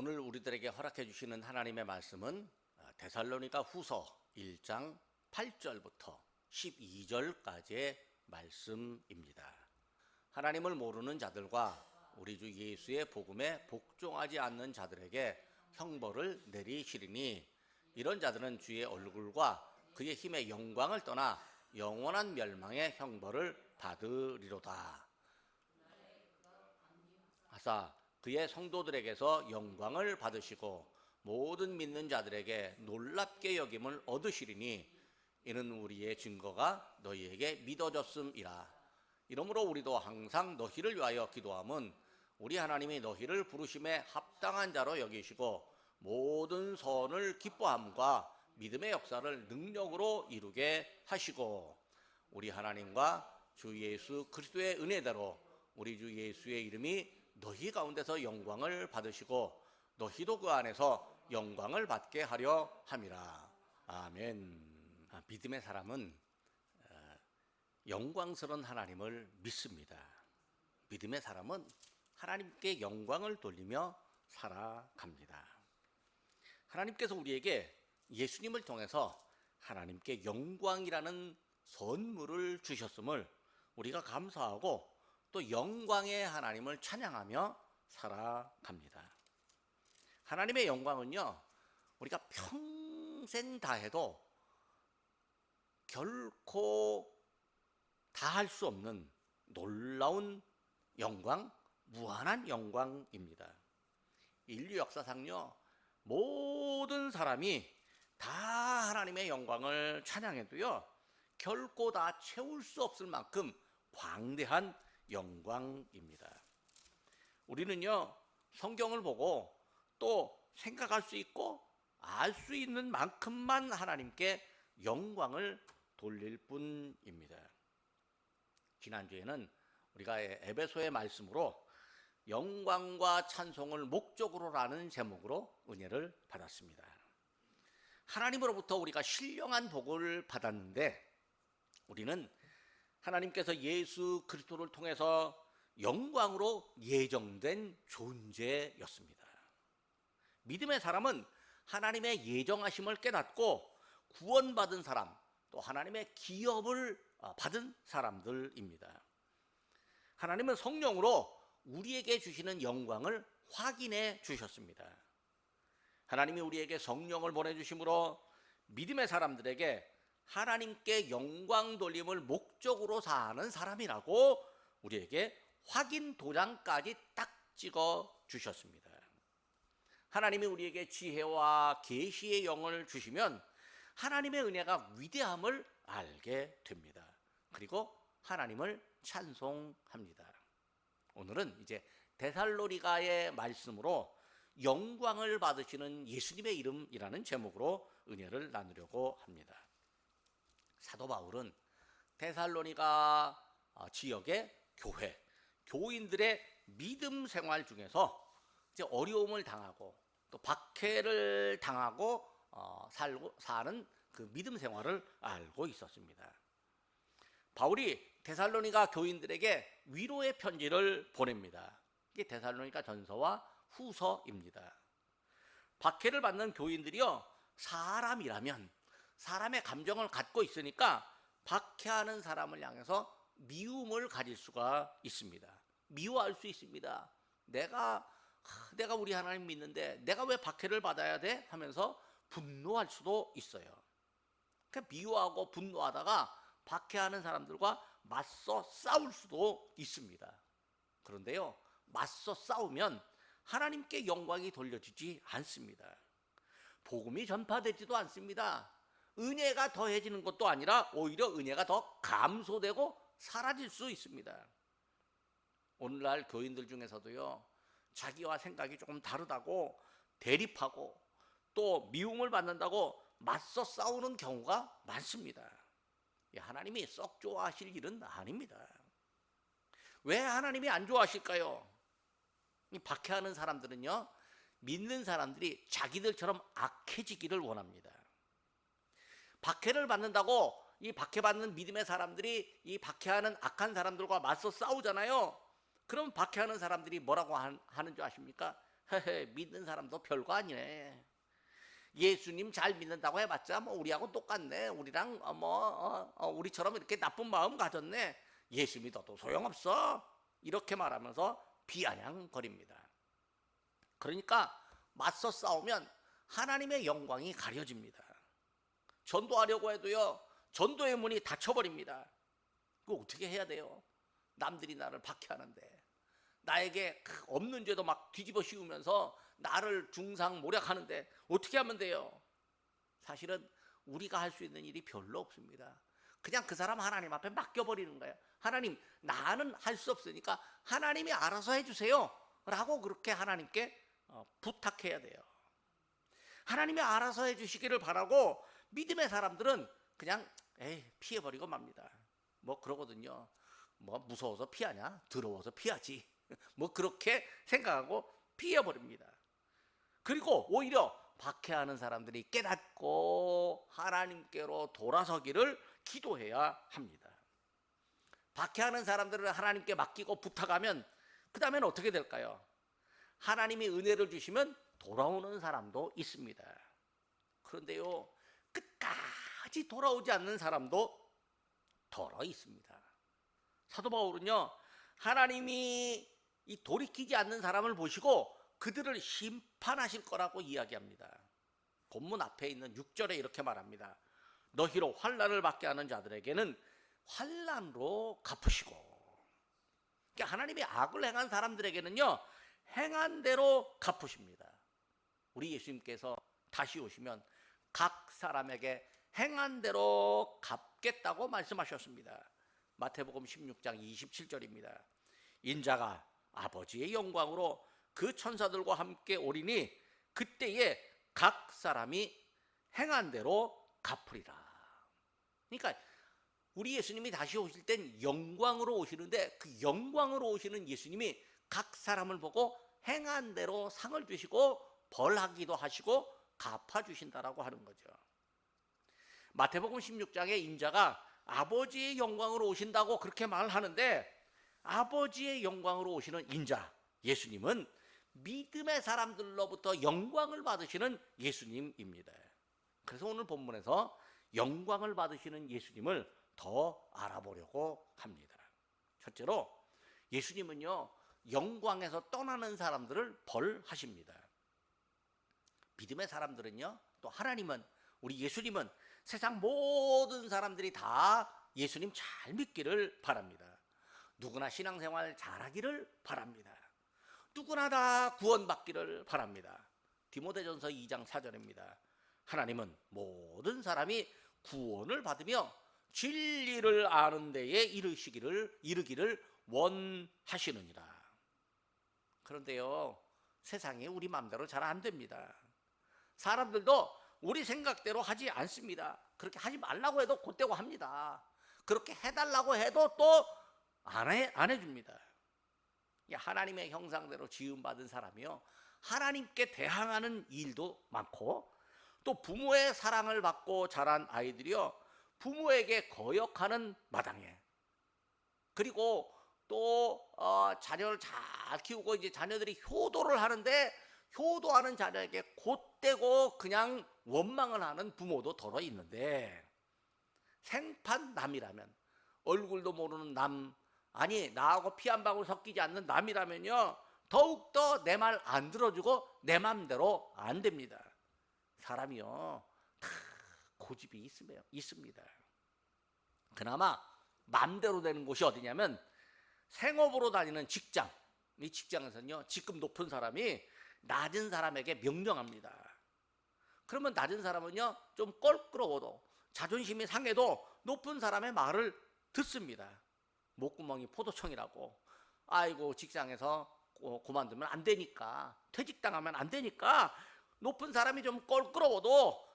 오늘 우리들에게 허락해 주시는 하나님의 말씀은 데살로니가 후서 1장 8절부터 12절까지의 말씀입니다. 하나님을 모르는 자들과 우리 주 예수의 복음에 복종하지 않는 자들에게 형벌을 내리시리니 이런 자들은 주의 얼굴과 그의 힘의 영광을 떠나 영원한 멸망의 형벌을 받으리로다 하사 그의 성도들에게서 영광을 받으시고 모든 믿는 자들에게 놀랍게 여김을 얻으시리니 이는 우리의 증거가 너희에게 믿어졌음이라. 이러므로 우리도 항상 너희를 위하여 기도함은 우리 하나님이 너희를 부르심에 합당한 자로 여기시고 모든 선을 기뻐함과 믿음의 역사를 능력으로 이루게 하시고 우리 하나님과 주 예수 그리스도의 은혜대로 우리 주 예수의 이름이 너희 가운데서 영광을 받으시고 너희도 그 안에서 영광을 받게 하려 함이라. 아멘. 믿음의 사람은 영광스러운 하나님을 믿습니다. 믿음의 사람은 하나님께 영광을 돌리며 살아갑니다. 하나님께서 우리에게 예수님을 통해서 하나님께 영광이라는 선물을 주셨음을 우리가 감사하고 또 영광의 하나님을 찬양하며 살아갑니다. 하나님의 영광은요, 우리가 평생 다 해도 결코 다 할 수 없는 놀라운 영광, 무한한 영광입니다. 인류 역사상요, 모든 사람이 다 하나님의 영광을 찬양해도요, 결코 다 채울 수 없을 만큼 광대한 영광입니다. 우리는요, 성경을 보고 또 생각할 수 있고 알 수 있는 만큼만 하나님께 영광을 돌릴 뿐입니다. 지난주에는 우리가 에베소의 말씀으로 영광과 찬송을 목적으로라는 제목으로 은혜를 받았습니다. 하나님으로부터 우리가 신령한 복을 받았는데 우리는 하나님께서 예수 그리스도를 통해서 영광으로 예정된 존재였습니다. 믿음의 사람은 하나님의 예정하심을 깨닫고 구원받은 사람, 또 하나님의 기업을 받은 사람들입니다. 하나님은 성령으로 우리에게 주시는 영광을 확인해 주셨습니다. 하나님이 우리에게 성령을 보내주심으로 믿음의 사람들에게 하나님께 영광 돌림을 목적으로 사는 사람이라고 우리에게 확인 도장까지 딱 찍어 주셨습니다. 하나님이 우리에게 지혜와 계시의 영을 주시면 하나님의 은혜가 위대함을 알게 됩니다. 그리고 하나님을 찬송합니다. 오늘은 이제 데살로니가의 말씀으로 영광을 받으시는 예수님의 이름이라는 제목으로 은혜를 나누려고 합니다. 사도 바울은 데살로니가 지역의 교회, 교인들의 믿음 생활 중에서 이제 어려움을 당하고 또 박해를 당하고 사는 그 믿음 생활을 알고 있었습니다. 바울이 데살로니가 교인들에게 위로의 편지를 보냅니다. 이게 데살로니가 전서와 후서입니다. 박해를 받는 교인들이요, 사람이라면 사람의 감정을 갖고 있으니까 박해하는 사람을 향해서 미움을 가질 수가 있습니다. 미워할 수 있습니다. 내가 우리 하나님 믿는데 내가 왜 박해를 받아야 돼? 하면서 분노할 수도 있어요. 그러니까 미워하고 분노하다가 박해하는 사람들과 맞서 싸울 수도 있습니다. 그런데요, 맞서 싸우면 하나님께 영광이 돌려지지 않습니다. 복음이 전파되지도 않습니다. 은혜가 더해지는 것도 아니라 오히려 은혜가 더 감소되고 사라질 수 있습니다. 오늘날 교인들 중에서도요, 자기와 생각이 조금 다르다고 대립하고 또 미움을 받는다고 맞서 싸우는 경우가 많습니다. 하나님이 썩 좋아하실 일은 아닙니다. 왜 하나님이 안 좋아하실까요? 이 박해하는 사람들은요, 믿는 사람들이 자기들처럼 악해지기를 원합니다. 박해를 받는다고 이 박해받는 믿음의 사람들이 이 박해하는 악한 사람들과 맞서 싸우잖아요. 그럼 박해하는 사람들이 뭐라고 하는 줄 아십니까? 헤헤, 믿는 사람도 별거 아니네. 예수님 잘 믿는다고 해봤자 뭐 우리하고 똑같네. 우리랑 우리처럼 이렇게 나쁜 마음 가졌네. 예수 믿어도 소용없어. 이렇게 말하면서 비아냥거립니다. 그러니까 맞서 싸우면 하나님의 영광이 가려집니다. 전도하려고 해도요, 전도의 문이 닫혀버립니다. 그거 어떻게 해야 돼요? 남들이 나를 박해하는데, 나에게 없는 죄도 막 뒤집어 씌우면서 나를 중상모략하는데 어떻게 하면 돼요? 사실은 우리가 할 수 있는 일이 별로 없습니다. 그냥 그 사람 하나님 앞에 맡겨버리는 거예요. 하나님, 나는 할 수 없으니까 하나님이 알아서 해주세요 라고 그렇게 하나님께 부탁해야 돼요. 하나님이 알아서 해주시기를 바라고 믿음의 사람들은 그냥 피해버리고 맙니다. 뭐 그러거든요. 뭐 무서워서 피하냐? 더러워서 피하지. 뭐 그렇게 생각하고 피해버립니다. 그리고 오히려 박해하는 사람들이 깨닫고 하나님께로 돌아서기를 기도해야 합니다. 박해하는 사람들을 하나님께 맡기고 부탁하면 그 다음엔 어떻게 될까요? 하나님이 은혜를 주시면 돌아오는 사람도 있습니다. 그런데요, 끝까지 돌아오지 않는 사람도 덜어 있습니다. 사도 바울은요, 하나님이 이 돌이키지 않는 사람을 보시고 그들을 심판하실 거라고 이야기합니다. 본문 앞에 있는 6절에 이렇게 말합니다. 너희로 환난을 받게 하는 자들에게는 환난으로 갚으시고. 그러니까 하나님이 악을 행한 사람들에게는요, 행한 대로 갚으십니다. 우리 예수님께서 다시 오시면 각 사람에게 행한 대로 갚겠다고 말씀하셨습니다. 마태복음 16장 27절입니다. 인자가 아버지의 영광으로 그 천사들과 함께 오리니 그때에 각 사람이 행한 대로 갚으리라. 그러니까 우리 예수님이 다시 오실 땐 영광으로 오시는데, 그 영광으로 오시는 예수님이 각 사람을 보고 행한 대로 상을 주시고 벌하기도 하시고 갚아주신다라고 하는 거죠. 마태복음 16장에 인자가 아버지의 영광으로 오신다고 그렇게 말하는데, 아버지의 영광으로 오시는 인자 예수님은 믿음의 사람들로부터 영광을 받으시는 예수님입니다. 그래서 오늘 본문에서 영광을 받으시는 예수님을 더 알아보려고 합니다. 첫째로 예수님은요, 영광에서 떠나는 사람들을 벌하십니다. 믿음의 사람들은요, 또 하나님은, 우리 예수님은 세상 모든 사람들이 다 예수님 잘 믿기를 바랍니다. 누구나 신앙생활 잘하기를 바랍니다. 누구나 다 구원받기를 바랍니다. 디모데전서 2장 4절입니다. 하나님은 모든 사람이 구원을 받으며 진리를 아는 데에 이르기를 원하시느니라. 그런데요, 세상이 우리 마음대로 잘 안 됩니다. 사람들도 우리 생각대로 하지 않습니다. 그렇게 하지 말라고 해도 곧대고 합니다. 그렇게 해달라고 해도 또 안 해줍니다. 하나님의 형상대로 지음받은 사람이요, 하나님께 대항하는 일도 많고, 또 부모의 사랑을 받고 자란 아이들이요, 부모에게 거역하는 마당에, 그리고 또 자녀를 잘 키우고 이제 자녀들이 효도를 하는데, 효도하는 자녀에게 곧대고 그냥 원망을 하는 부모도 덜어 있는데, 생판 남이라면, 얼굴도 모르는 남, 아니 나하고 피 한 방울 섞이지 않는 남이라면요, 더욱더 내 말 안 들어주고 내 맘대로 안 됩니다. 사람이요, 다 고집이 있습니다. 그나마 맘대로 되는 곳이 어디냐면 생업으로 다니는 직장. 이 직장에서는요, 직급 높은 사람이 낮은 사람에게 명령합니다. 그러면 낮은 사람은요, 좀 껄끄러워도 자존심이 상해도 높은 사람의 말을 듣습니다. 목구멍이 포도청이라고, 아이고 직장에서 그만두면 안 되니까, 퇴직당하면 안 되니까 높은 사람이 좀 껄끄러워도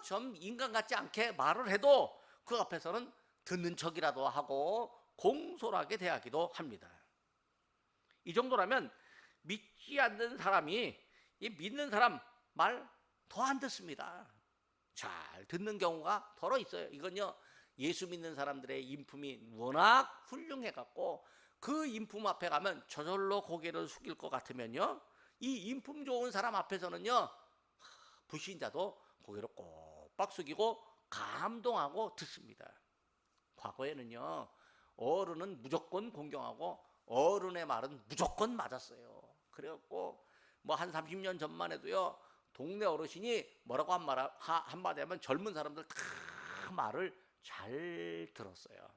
좀 인간 같지 않게 말을 해도 그 앞에서는 듣는 척이라도 하고 공손하게 대하기도 합니다. 이 정도라면 믿지 않는 사람이 이 믿는 사람 말 더 안 듣습니다. 잘 듣는 경우가 덜어 있어요. 이건요, 예수 믿는 사람들의 인품이 워낙 훌륭해 갖고 그 인품 앞에 가면 저절로 고개를 숙일 것 같으면요, 이 인품 좋은 사람 앞에서는요, 불신자도 고개를 꼭박 숙이고 감동하고 듣습니다. 과거에는요, 어른은 무조건 공경하고 어른의 말은 무조건 맞았어요. 그래갖고 뭐 한 30년 전만 해도요, 동네 어르신이 뭐라고 한마디 하면 젊은 사람들 다 말을 잘 들었어요.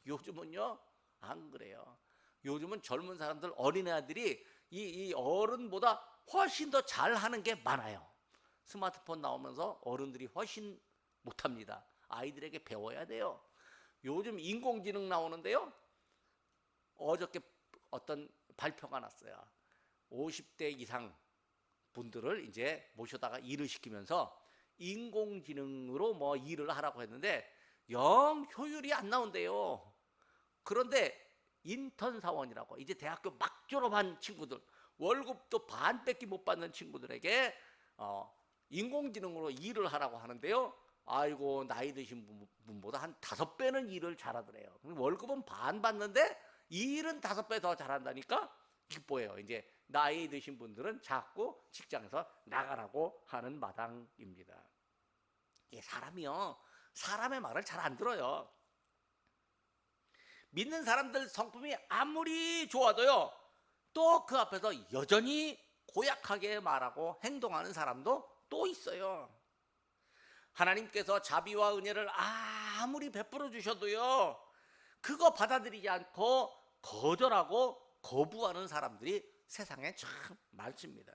요즘은요, 안 그래요. 요즘은 젊은 사람들, 어린애들이 이 어른보다 훨씬 더 잘하는 게 많아요. 스마트폰 나오면서 어른들이 훨씬 못합니다. 아이들에게 배워야 돼요. 요즘 인공지능 나오는데요, 어저께 어떤 발표가 났어요. 50대 이상 분들을 이제 모셔다가 일을 시키면서 인공지능으로 뭐 일을 하라고 했는데 영 효율이 안 나온대요. 그런데 인턴 사원이라고 이제 대학교 막 졸업한 친구들, 월급도 반밖에 못 받는 친구들에게 인공지능으로 일을 하라고 하는데요, 아이고, 나이 드신 분보다 한 5배는 일을 잘하더래요. 월급은 반 받는데 일은 5배 더 잘한다니까 기뻐해요. 이제 나이 드신 분들은 자꾸 직장에서 나가라고 하는 마당입니다. 사람이요, 사람의 말을 잘 안 들어요. 믿는 사람들 성품이 아무리 좋아도요, 또 그 앞에서 여전히 고약하게 말하고 행동하는 사람도 또 있어요. 하나님께서 자비와 은혜를 아무리 베풀어 주셔도요, 그거 받아들이지 않고 거절하고 거부하는 사람들이 세상에 참 많습니다.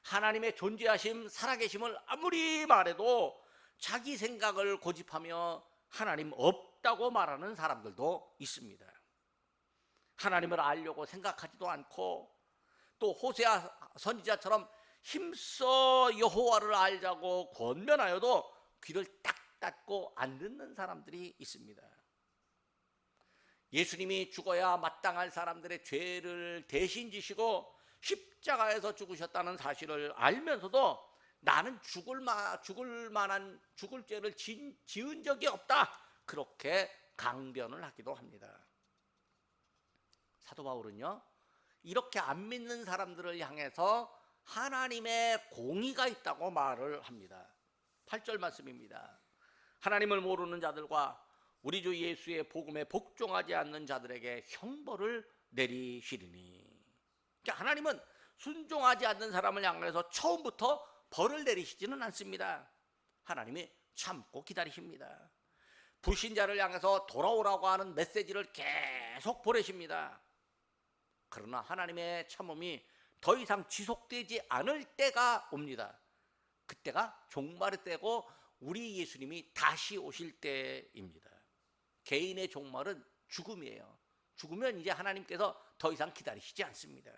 하나님의 존재하심, 살아계심을 아무리 말해도 자기 생각을 고집하며 하나님 없다고 말하는 사람들도 있습니다. 하나님을 알려고 생각하지도 않고, 또 호세아 선지자처럼 힘써 여호와를 알자고 권면하여도 귀를 딱 닫고 안 듣는 사람들이 있습니다. 예수님이 죽어야 마땅할 사람들의 죄를 대신 지시고 십자가에서 죽으셨다는 사실을 알면서도 나는 죽을 죄를 지은 적이 없다, 그렇게 강변을 하기도 합니다. 사도 바울은요, 이렇게 안 믿는 사람들을 향해서 하나님의 공의가 있다고 말을 합니다. 8절 말씀입니다. 하나님을 모르는 자들과 우리 주 예수의 복음에 복종하지 않는 자들에게 형벌을 내리시리니. 그러니까 하나님은 순종하지 않는 사람을 향해서 처음부터 벌을 내리시지는 않습니다. 하나님이 참고 기다리십니다. 불신자를 향해서 돌아오라고 하는 메시지를 계속 보내십니다. 그러나 하나님의 참음이 더 이상 지속되지 않을 때가 옵니다. 그때가 종말의 때고 우리 예수님이 다시 오실 때입니다. 개인의 종말은 죽음이에요. 죽으면 이제 하나님께서 더 이상 기다리시지 않습니다.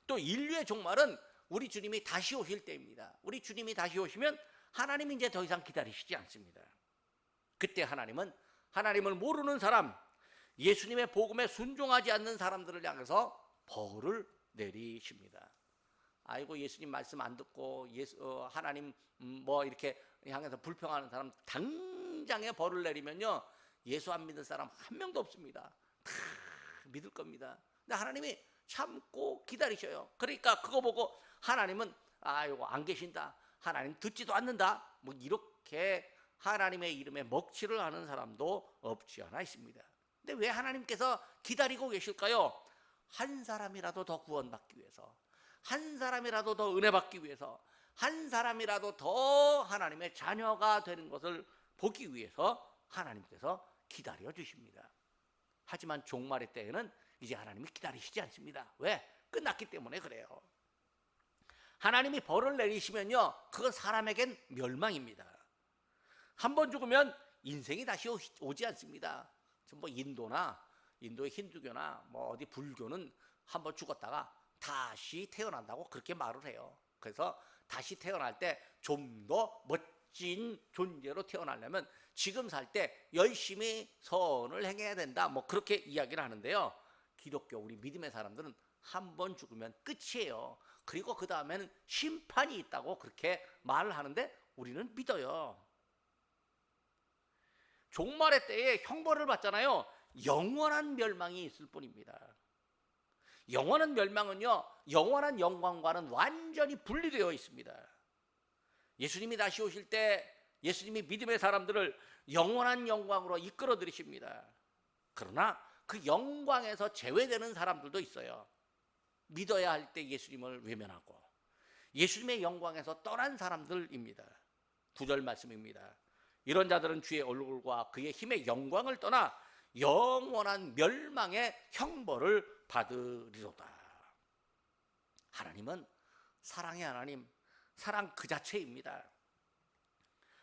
또 인류의 종말은 우리 주님이 다시 오실 때입니다. 우리 주님이 다시 오시면 하나님이 이제 더 이상 기다리시지 않습니다. 그때 하나님은 하나님을 모르는 사람, 예수님의 복음에 순종하지 않는 사람들을 향해서 벌을 내리십니다. 아이고, 예수님 말씀 안 듣고 하나님 뭐 이렇게 향해서 불평하는 사람 당장에 벌을 내리면요, 예수 안 믿는 사람 한 명도 없습니다. 다 믿을 겁니다. 근데 하나님이 참고 기다리셔요. 그러니까 그거 보고 하나님은 아이고 안 계신다, 하나님 듣지도 않는다, 뭐 이렇게 하나님의 이름에 먹칠을 하는 사람도 없지 않아 있습니다. 근데 왜 하나님께서 기다리고 계실까요? 한 사람이라도 더 구원받기 위해서, 한 사람이라도 더 은혜 받기 위해서, 한 사람이라도 더 하나님의 자녀가 되는 것을 보기 위해서 하나님께서 기다려 주십니다. 하지만 종말의 때에는 이제 하나님이 기다리시지 않습니다. 왜? 끝났기 때문에 그래요. 하나님이 벌을 내리시면요, 그건 사람에겐 멸망입니다. 한 번 죽으면 인생이 다시 오지 않습니다. 뭐 인도의 힌두교나 뭐 어디 불교는 한 번 죽었다가 다시 태어난다고 그렇게 말을 해요. 그래서 다시 태어날 때 좀 더 멋진 존재로 태어나려면 지금 살 때 열심히 선을 행해야 된다, 뭐 그렇게 이야기를 하는데요, 기독교 우리 믿음의 사람들은 한 번 죽으면 끝이에요. 그리고 그 다음에는 심판이 있다고 그렇게 말을 하는데 우리는 믿어요. 종말의 때에 형벌을 받잖아요. 영원한 멸망이 있을 뿐입니다. 영원한 멸망은요, 영원한 영광과는 완전히 분리되어 있습니다. 예수님이 다시 오실 때 예수님이 믿음의 사람들을 영원한 영광으로 이끌어 들이십니다. 그러나 그 영광에서 제외되는 사람들도 있어요. 믿어야 할 때 예수님을 외면하고 예수님의 영광에서 떠난 사람들입니다. 9절 말씀입니다. 이런 자들은 주의 얼굴과 그의 힘의 영광을 떠나 영원한 멸망의 형벌을 받으리로다. 하나님은 사랑의 하나님, 사랑 그 자체입니다.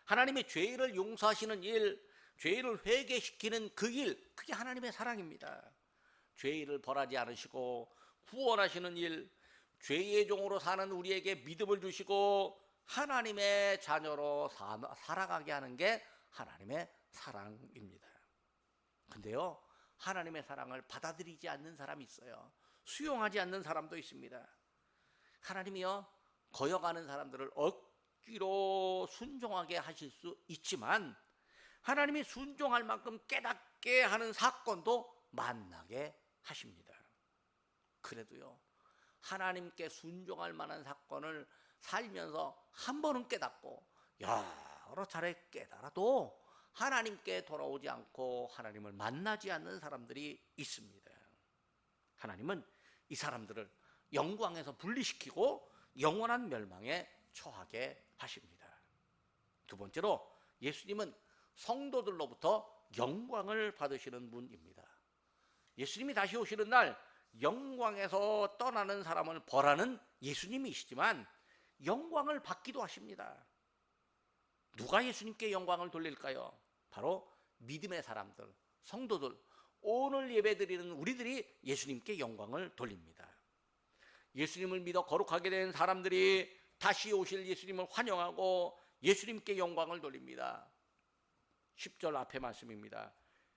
하나님의 죄를 용서하시는 일, 죄를 회개시키는 그 일, 그게 하나님의 사랑입니다. 죄를 벌하지 않으시고 구원하시는 일, 죄의 종으로 사는 우리에게 믿음을 주시고 하나님의 자녀로 살아가게 하는 게 하나님의 사랑입니다. 근데요, 하나님의 사랑을 받아들이지 않는 사람이 있어요. 수용하지 않는 사람도 있습니다. 하나님이요, 거역하는 사람들을 억지로 순종하게 하실 수 있지만 하나님이 순종할 만큼 깨닫게 하는 사건도 만나게 하십니다. 그래도요, 하나님께 순종할 만한 사건을 살면서 한 번은 깨닫고 여러 차례 깨달아도 하나님께 돌아오지 않고 하나님을 만나지 않는 사람들이 있습니다. 하나님은 이 사람들을 영광에서 분리시키고 영원한 멸망에 처하게 하십니다. 두 번째로 예수님은 성도들로부터 영광을 받으시는 분입니다. 예수님이 다시 오시는 날 영광에서 떠나는 사람을 벌하는 예수님이시지만 영광을 받기도 하십니다. 누가 예수님께 영광을 돌릴까요? 바로 믿음의 사람들, 성도들, 오늘 예배드리는 우리들이 예수님께 영광을 돌립니다. 예수님을 믿어 거룩하게 된 사람들이 다시 오실 예수님을 환영하고 예수님께 영광을 돌립니다. 10절 앞에 말씀입니다.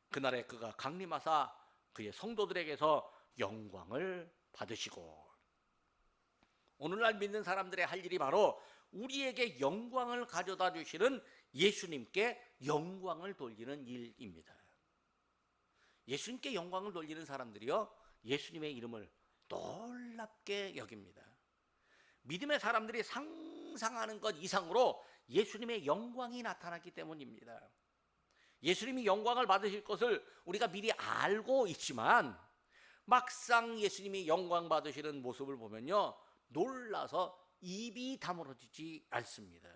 그날에 그가 강림하사 그의 성도들에게서 영광을 받으시고. 오늘날 믿는 사람들의 할 일이 바로 우리에게 영광을 가져다 주시는 예수님께 영광을 돌리는 일입니다. 예수님께 영광을 돌리는 사람들이요, 예수님의 이름을 놀랍게 여깁니다. 믿음의 사람들이 상상하는 것 이상으로 예수님의 영광이 나타났기 때문입니다. 예수님이 영광을 받으실 것을 우리가 미리 알고 있지만 막상 예수님이 영광 받으시는 모습을 보면요, 놀라서 입이 다물어지지 않습니다.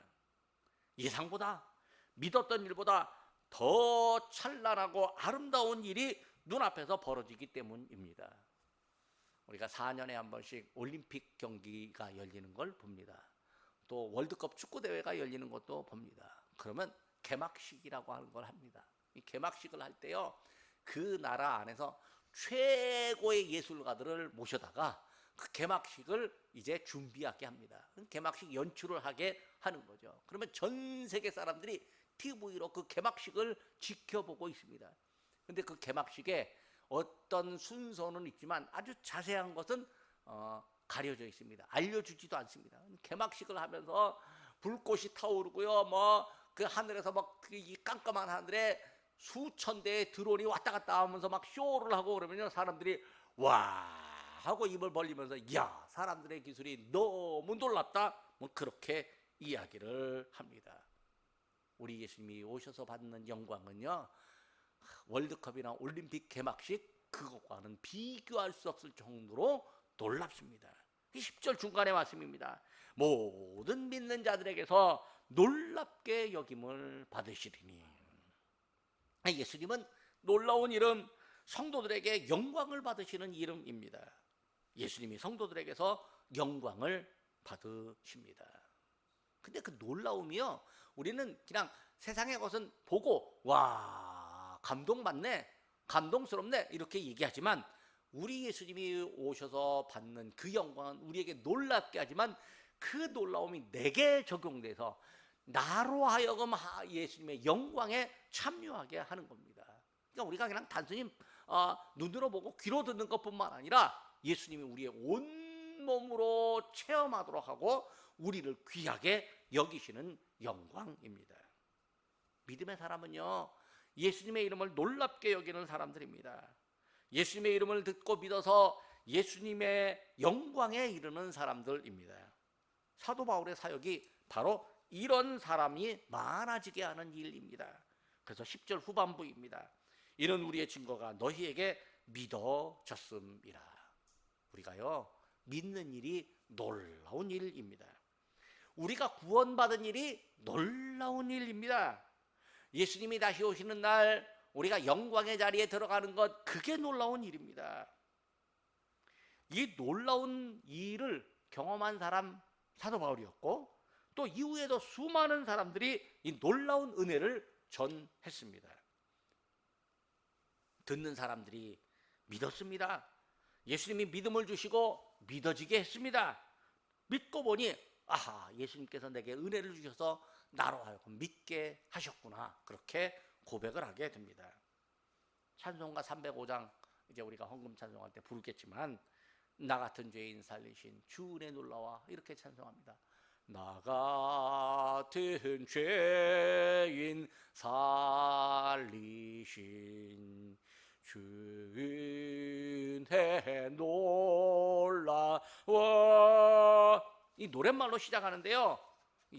예상보다, 믿었던 일보다 더 찬란하고 아름다운 일이 눈앞에서 벌어지기 때문입니다. 우리가 4년에 한 번씩 올림픽 경기가 열리는 걸 봅니다. 또 월드컵 축구대회가 열리는 것도 봅니다. 그러면 개막식이라고 하는 걸 합니다. 이 개막식을 할 때요, 그 나라 안에서 최고의 예술가들을 모셔다가 그 개막식을 이제 준비하게 합니다. 개막식 연출을 하게 하는 거죠. 그러면 전 세계 사람들이 TV로 그 개막식을 지켜보고 있습니다. 근데 그 개막식에 어떤 순서는 있지만 아주 자세한 것은 가려져 있습니다. 알려주지도 않습니다. 개막식을 하면서 불꽃이 타오르고요, 그 하늘에서 이 깜깜한 하늘에 수천 대의 드론이 왔다 갔다 하면서 막 쇼를 하고 그러면요, 사람들이 와 하고 입을 벌리면서 야, 사람들의 기술이 너무 놀랍다, 그렇게 이야기를 합니다. 우리 예수님이 오셔서 받는 영광은요, 월드컵이나 올림픽 개막식 그것과는 비교할 수 없을 정도로 놀랍습니다. 10절 중간의 말씀입니다. 모든 믿는 자들에게서 놀랍게 여김을 받으시리니. 예수님은 놀라운 이름, 성도들에게 영광을 받으시는 이름입니다. 예수님이 성도들에게서 영광을 받으십니다. 근데 그 놀라움이요, 우리는 그냥 세상의 것은 보고 와 감동받네, 감동스럽네 이렇게 얘기하지만 우리 예수님이 오셔서 받는 그 영광은 우리에게 놀랍게 하지만 그 놀라움이 내게 적용돼서 나로 하여금 예수님의 영광에 참여하게 하는 겁니다. 그러니까 우리가 그냥 단순히 눈으로 보고 귀로 듣는 것뿐만 아니라 예수님이 우리의 온몸으로 체험하도록 하고 우리를 귀하게 여기시는 영광입니다. 믿음의 사람은요, 예수님의 이름을 놀랍게 여기는 사람들입니다. 예수님의 이름을 듣고 믿어서 예수님의 영광에 이르는 사람들입니다. 사도 바울의 사역이 바로 이런 사람이 많아지게 하는 일입니다. 그래서 10절 후반부입니다. 이런 우리의 증거가 너희에게 믿어졌음이라. 우리가요, 믿는 일이 놀라운 일입니다. 우리가 구원받은 일이 놀라운 일입니다. 예수님이 다시 오시는 날 우리가 영광의 자리에 들어가는 것, 그게 놀라운 일입니다. 이 놀라운 일을 경험한 사람 사도 바울이었고, 또 이후에도 수많은 사람들이 이 놀라운 은혜를 전했습니다. 듣는 사람들이 믿었습니다. 예수님이 믿음을 주시고 믿어지게 했습니다. 믿고 보니 아하, 예수님께서 내게 은혜를 주셔서 나로 하여금 믿게 하셨구나, 그렇게 고백을 하게 됩니다. 찬송가 305장, 이제 우리가 헌금 찬송할 때 부르겠지만, 나 같은 죄인 살리신 주 은혜 놀라와, 이렇게 찬송합니다. 나 같은 죄인 살리신 주 은혜 놀라와. 이 노랫말로 시작하는데요,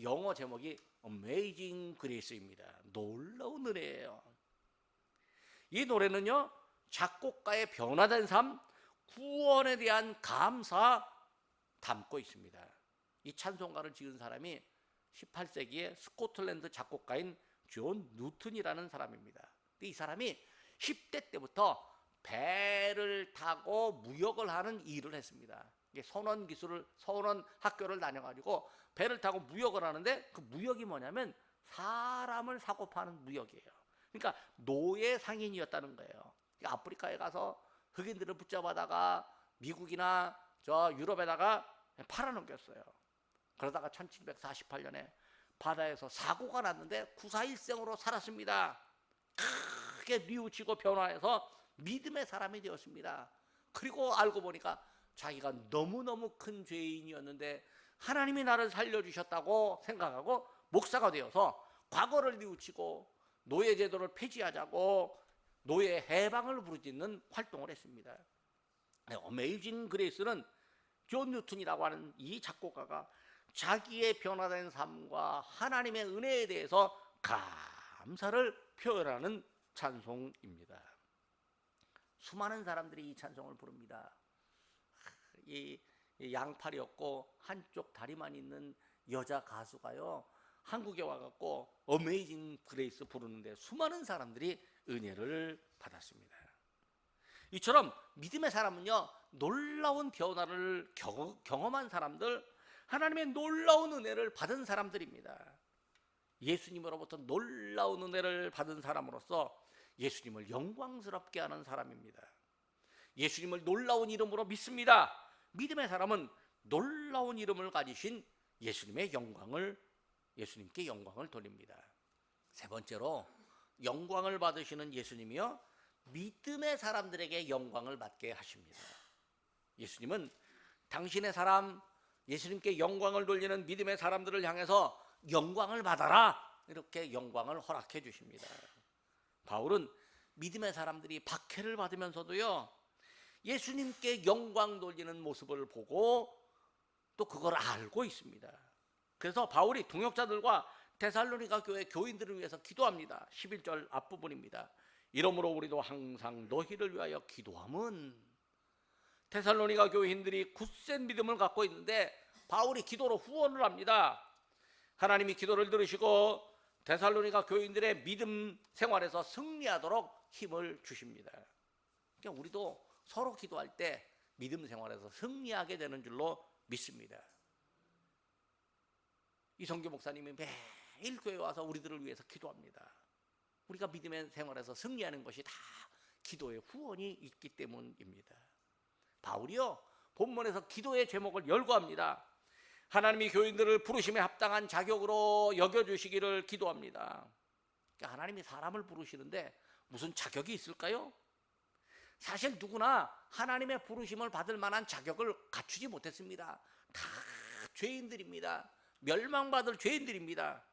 영어 제목이 Amazing Grace입니다. 놀라운 은혜예요. 이 노래는요, 작곡가의 변화된 삶, 구원에 대한 감사 담고 있습니다. 이 찬송가를 지은 사람이 18세기의 스코틀랜드 작곡가인 존 뉴튼이라는 사람입니다. 이 사람이 10대 때부터 배를 타고 무역을 하는 일을 했습니다. 선원 학교를 다녀가지고 배를 타고 무역을 하는데, 그 무역이 뭐냐면 사람을 사고 파는 무역이에요. 그러니까 노예 상인이었다는 거예요. 아프리카에 가서 흑인들을 붙잡아다가 미국이나 저 유럽에다가 팔아넘겼어요. 그러다가 1748년에 바다에서 사고가 났는데 구사일생으로 살았습니다. 크게 뉘우치고 변화해서 믿음의 사람이 되었습니다. 그리고 알고 보니까 자기가 너무너무 큰 죄인이었는데 하나님이 나를 살려주셨다고 생각하고 목사가 되어서 과거를 뉘우치고 노예 제도를 폐지하자고 노예 해방을 부르짖는 활동을 했습니다. 어메이징 그레이스는 존 뉴튼이라고 하는 이 작곡가가 자기의 변화된 삶과 하나님의 은혜에 대해서 감사를 표현하는 찬송입니다. 수많은 사람들이 이 찬송을 부릅니다. 이 양팔이 없고 한쪽 다리만 있는 여자 가수가요, 한국에 와갖고 어메이징 그레이스 부르는데 수많은 사람들이 은혜를 받았습니다. 이처럼 믿음의 사람은요, 놀라운 변화를 경험한 사람들, 하나님의 놀라운 은혜를 받은 사람들입니다. 예수님으로부터 놀라운 은혜를 받은 사람으로서 예수님을 영광스럽게 하는 사람입니다. 예수님을 놀라운 이름으로 믿습니다. 믿음의 사람은 놀라운 이름을 가지신 예수님께 영광을 돌립니다. 세 번째로, 영광을 받으시는 예수님이요, 믿음의 사람들에게 영광을 받게 하십니다. 예수님은 당신의 사람, 예수님께 영광을 돌리는 믿음의 사람들을 향해서 영광을 받아라, 이렇게 영광을 허락해 주십니다. 바울은 믿음의 사람들이 박해를 받으면서도요, 예수님께 영광 돌리는 모습을 보고 또 그걸 알고 있습니다. 그래서 바울이 동역자들과 데살로니가 교회 교인들을 위해서 기도합니다. 11절 앞부분입니다. 이러므로 우리도 항상 너희를 위하여 기도함은. 데살로니가 교인들이 굳센 믿음을 갖고 있는데 바울이 기도로 후원을 합니다. 하나님이 기도를 들으시고 데살로니가 교인들의 믿음 생활에서 승리하도록 힘을 주십니다. 그러니까 우리도 서로 기도할 때 믿음 생활에서 승리하게 되는 줄로 믿습니다. 이성규 목사님이 매일 교회에 와서 우리들을 위해서 기도합니다. 우리가 믿음의 생활에서 승리하는 것이 다 기도의 후원이 있기 때문입니다. 바울이요, 본문에서 기도의 제목을 열거합니다. 하나님이 교인들을 부르심에 합당한 자격으로 여겨주시기를 기도합니다. 그러니까 하나님이 사람을 부르시는데 무슨 자격이 있을까요? 사실 누구나 하나님의 부르심을 받을 만한 자격을 갖추지 못했습니다. 다 죄인들입니다. 멸망받을 죄인들입니다.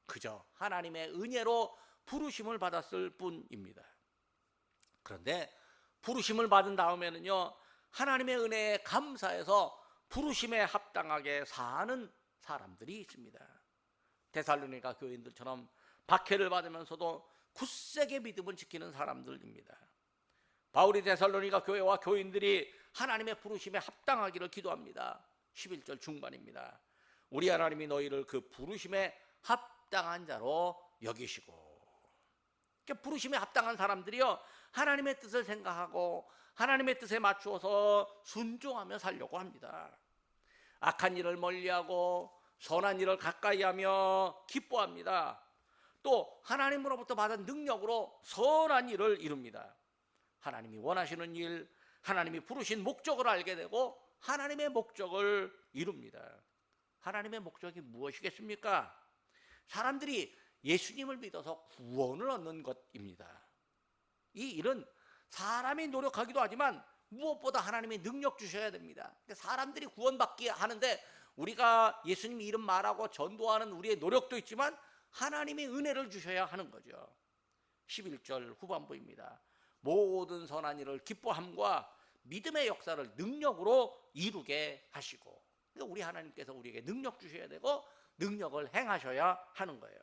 그저 하나님의 은혜로 부르심을 받았을 뿐입니다. 그런데 부르심을 받은 다음에는요, 하나님의 은혜에 감사해서 부르심에 합당하게 사는 사람들이 있습니다. 데살로니가 교인들처럼 박해를 받으면서도 굳세게 믿음을 지키는 사람들입니다. 바울이 데살로니가 교회와 교인들이 하나님의 부르심에 합당하기를 기도합니다. 11절 중반입니다. 우리 하나님이 너희를 그 부르심에 합당한 자로 여기시고. 부르심에 합당한 사람들이요, 하나님의 뜻을 생각하고 하나님의 뜻에 맞추어서 순종하며 살려고 합니다. 악한 일을 멀리하고 선한 일을 가까이하며 기뻐합니다. 또 하나님으로부터 받은 능력으로 선한 일을 이룹니다. 하나님이 원하시는 일, 하나님이 부르신 목적을 알게 되고 하나님의 목적을 이룹니다. 하나님의 목적이 무엇이겠습니까? 사람들이 예수님을 믿어서 구원을 얻는 것입니다. 이 일은 사람이 노력하기도 하지만 무엇보다 하나님의 능력 주셔야 됩니다. 사람들이 구원받기 하는데 우리가 예수님 이름 말하고 전도하는 우리의 노력도 있지만 하나님의 은혜를 주셔야 하는 거죠. 11절 후반부입니다. 모든 선한 일을 기뻐함과 믿음의 역사를 능력으로 이루게 하시고. 그러니까 우리 하나님께서 우리에게 능력 주셔야 되고 능력을 행하셔야 하는 거예요.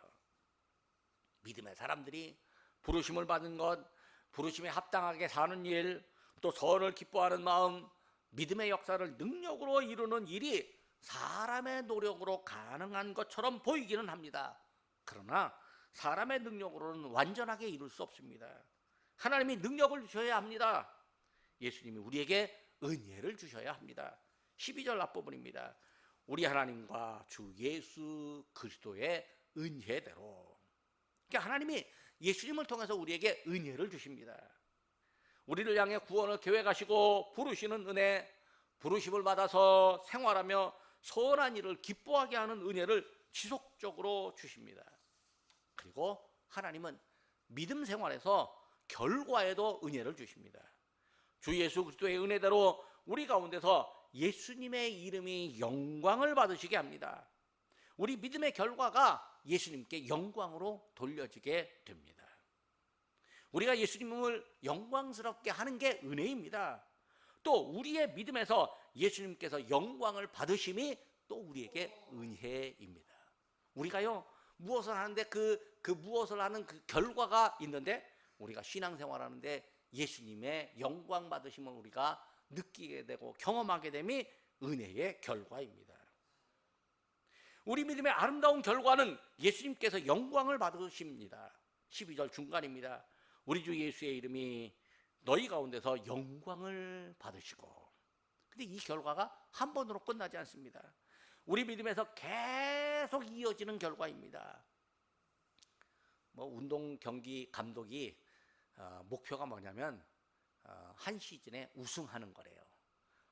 믿음의 사람들이 부르심을 받은 것, 부르심에 합당하게 사는 일, 또 선을 기뻐하는 마음, 믿음의 역사를 능력으로 이루는 일이 사람의 노력으로 가능한 것처럼 보이기는 합니다. 그러나 사람의 능력으로는 완전하게 이룰 수 없습니다. 하나님이 능력을 주셔야 합니다. 예수님이 우리에게 은혜를 주셔야 합니다. 12절 앞부분입니다. 우리 하나님과 주 예수 그리스도의 은혜대로. 그러니까 하나님이 예수님을 통해서 우리에게 은혜를 주십니다. 우리를 향해 구원을 계획하시고 부르시는 은혜, 부르심을 받아서 생활하며 선한 일을 기뻐하게 하는 은혜를 지속적으로 주십니다. 그리고 하나님은 믿음 생활에서 결과에도 은혜를 주십니다. 주 예수 그리스도의 은혜대로 우리 가운데서 예수님의 이름이 영광을 받으시게 합니다. 우리 믿음의 결과가 예수님께 영광으로 돌려지게 됩니다. 우리가 예수님을 영광스럽게 하는 게 은혜입니다. 또 우리의 믿음에서 예수님께서 영광을 받으심이 또 우리에게 은혜입니다. 우리가요, 무엇을 하는데 그 무엇을 하는 그 결과가 있는데, 우리가 신앙생활하는데 예수님의 영광 받으심을 우리가 느끼게 되고 경험하게 됨이 은혜의 결과입니다. 우리 믿음의 아름다운 결과는 예수님께서 영광을 받으십니다. 12절 중간입니다. 우리 주 예수의 이름이 너희 가운데서 영광을 받으시고. 근데 이 결과가 한 번으로 끝나지 않습니다. 우리 믿음에서 계속 이어지는 결과입니다. 운동 경기 감독이 목표가 뭐냐면 한 시즌에 우승하는 거래요.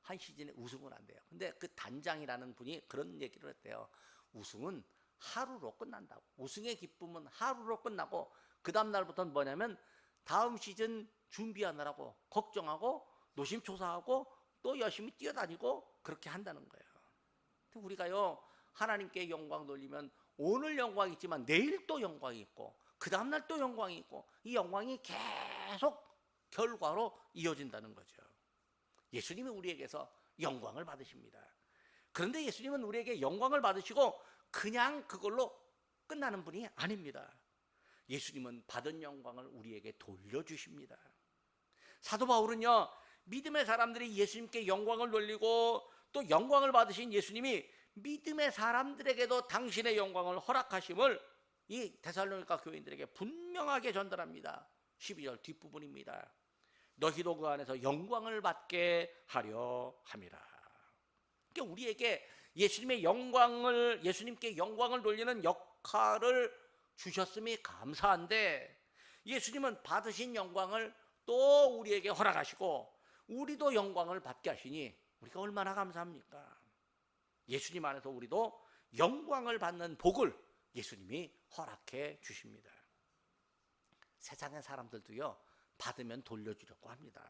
한 시즌에 우승은 안 돼요. 근데 그 단장이라는 분이 그런 얘기를 했대요. 우승은 하루로 끝난다고. 우승의 기쁨은 하루로 끝나고 그 다음 날부터는 뭐냐면 다음 시즌 준비하느라고 걱정하고 노심초사하고 또 열심히 뛰어다니고 그렇게 한다는 거예요. 우리가요, 하나님께 영광 돌리면 오늘 영광이 있지만 내일 또 영광이 있고 그 다음날 또 영광이 있고 이 영광이 계속 결과로 이어진다는 거죠. 예수님이 우리에게서 영광을 받으십니다. 그런데 예수님은 우리에게 영광을 받으시고 그냥 그걸로 끝나는 분이 아닙니다. 예수님은 받은 영광을 우리에게 돌려주십니다. 사도 바울은요, 믿음의 사람들이 예수님께 영광을 돌리고 또 영광을 받으신 예수님이 믿음의 사람들에게도 당신의 영광을 허락하심을 이 데살로니가 교인들에게 분명하게 전달합니다. 12절 뒷부분입니다. 너희도 그 안에서 영광을 받게 하려 함이라. 그러니까 우리에게 예수님의 영광을, 예수님께 영광을 돌리는 역할을 주셨음이 감사한데, 예수님은 받으신 영광을 또 우리에게 허락하시고 우리도 영광을 받게 하시니 우리가 얼마나 감사합니까? 예수님 안에서 우리도 영광을 받는 복을 예수님이 허락해 주십니다. 세상의 사람들도요, 받으면 돌려주려고 합니다.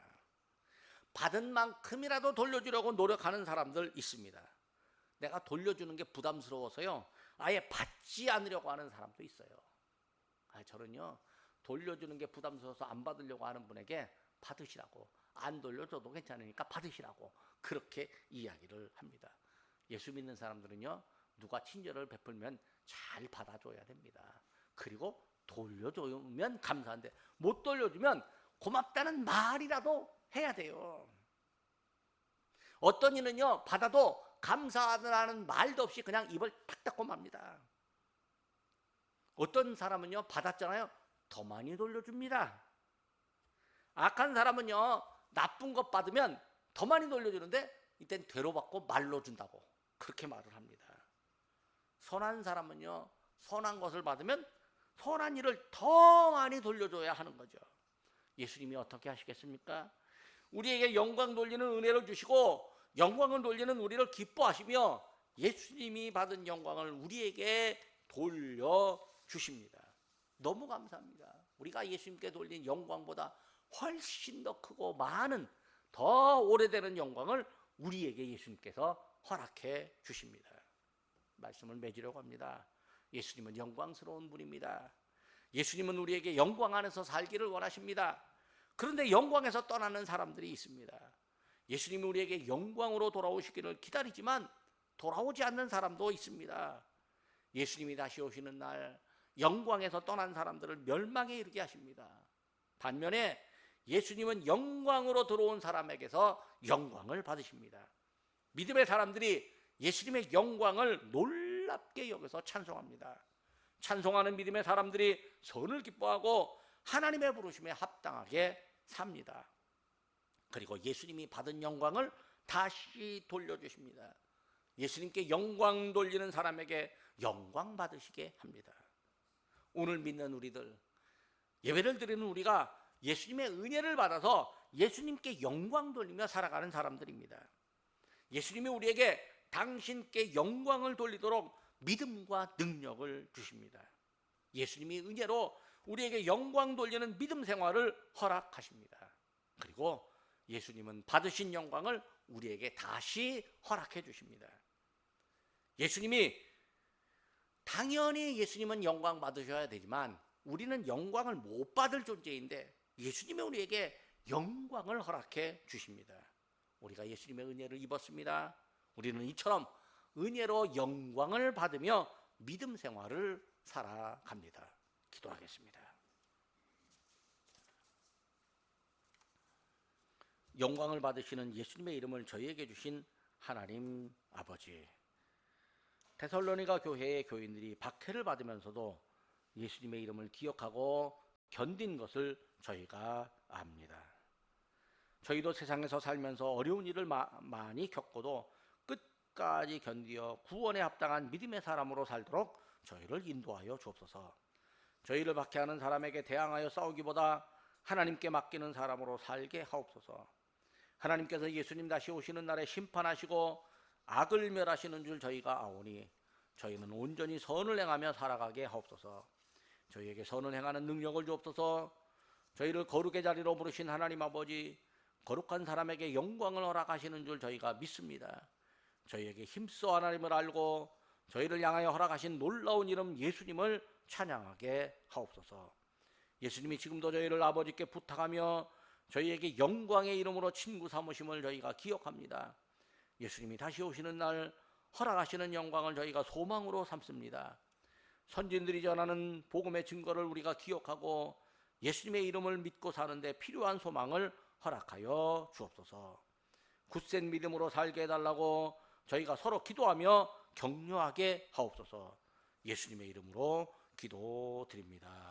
받은 만큼이라도 돌려주려고 노력하는 사람들 있습니다. 내가 돌려주는 게 부담스러워서요, 아예 받지 않으려고 하는 사람도 있어요. 저는요, 돌려주는 게 부담스러워서 안 받으려고 하는 분에게 받으시라고, 안 돌려줘도 괜찮으니까 받으시라고 그렇게 이야기를 합니다. 예수 믿는 사람들은요, 누가 친절을 베풀면 잘 받아줘야 됩니다. 그리고 돌려주면 감사한데 못 돌려주면 고맙다는 말이라도 해야 돼요. 어떤 이는요, 받아도 감사하다는 말도 없이 그냥 입을 탁 닫고 맙니다. 어떤 사람은요, 받았잖아요, 더 많이 돌려줍니다. 악한 사람은요, 나쁜 것 받으면 더 많이 돌려주는데 이땐 되로 받고 말로 준다고 그렇게 말을 합니다. 선한 사람은요, 선한 것을 받으면 선한 일을 더 많이 돌려줘야 하는 거죠. 예수님이 어떻게 하시겠습니까? 우리에게 영광 돌리는 은혜를 주시고 영광을 돌리는 우리를 기뻐하시며 예수님이 받은 영광을 우리에게 돌려주십니다. 너무 감사합니다. 우리가 예수님께 돌린 영광보다 훨씬 더 크고 많은 더 오래되는 영광을 우리에게 예수님께서 허락해 주십니다. 말씀을 맺으려고 합니다. 예수님은 영광스러운 분입니다. 예수님은 우리에게 영광 안에서 살기를 원하십니다. 그런데 영광에서 떠나는 사람들이 있습니다. 예수님이 우리에게 영광으로 돌아오시기를 기다리지만 돌아오지 않는 사람도 있습니다. 예수님이 다시 오시는 날 영광에서 떠난 사람들을 멸망에 이르게 하십니다. 반면에 예수님은 영광으로 들어온 사람에게서 영광을 받으십니다. 믿음의 사람들이 예수님의 영광을 놀랍게 여겨서 찬송합니다. 찬송하는 믿음의 사람들이 선을 기뻐하고 하나님의 부르심에 합당하게 삽니다. 그리고 예수님이 받은 영광을 다시 돌려주십니다. 예수님께 영광 돌리는 사람에게 영광 받으시게 합니다. 오늘 믿는 우리들, 예배를 드리는 우리가 예수님의 은혜를 받아서 예수님께 영광 돌리며 살아가는 사람들입니다. 예수님이 우리에게 당신께 영광을 돌리도록 믿음과 능력을 주십니다. 예수님이 은혜로 우리에게 영광 돌리는 믿음 생활을 허락하십니다. 그리고 예수님은 받으신 영광을 우리에게 다시 허락해 주십니다. 예수님이 당연히 예수님은 영광 받으셔야 되지만 우리는 영광을 못 받을 존재인데 예수님이 우리에게 영광을 허락해 주십니다. 우리가 예수님의 은혜를 입었습니다. 우리는 이처럼 은혜로 영광을 받으며 믿음 생활을 살아갑니다. 기도하겠습니다. 영광을 받으시는 예수님의 이름을 저희에게 주신 하나님 아버지, 데살로니가 교회의 교인들이 박해를 받으면서도 예수님의 이름을 기억하고 견딘 것을 저희가 압니다. 저희도 세상에서 살면서 어려운 일을 많이 겪고도 끝까지 견디어 구원에 합당한 믿음의 사람으로 살도록 저희를 인도하여 주옵소서. 저희를 박해하는 사람에게 대항하여 싸우기보다 하나님께 맡기는 사람으로 살게 하옵소서. 하나님께서 예수님 다시 오시는 날에 심판하시고 악을 멸하시는 줄 저희가 아오니 저희는 온전히 선을 행하며 살아가게 하옵소서. 저희에게 선을 행하는 능력을 주옵소서. 저희를 거룩의 자리로 부르신 하나님 아버지, 거룩한 사람에게 영광을 허락하시는 줄 저희가 믿습니다. 저희에게 힘써 하나님을 알고 저희를 향하여 허락하신 놀라운 이름 예수님을 찬양하게 하옵소서. 예수님이 지금도 저희를 아버지께 부탁하며 저희에게 영광의 이름으로 친구 삼으심을 저희가 기억합니다. 예수님이 다시 오시는 날 허락하시는 영광을 저희가 소망으로 삼습니다. 선진들이 전하는 복음의 증거를 우리가 기억하고 예수님의 이름을 믿고 사는데 필요한 소망을 허락하여 주옵소서. 굳센 믿음으로 살게 해달라고 저희가 서로 기도하며 격려하게 하옵소서. 예수님의 이름으로 기도드립니다.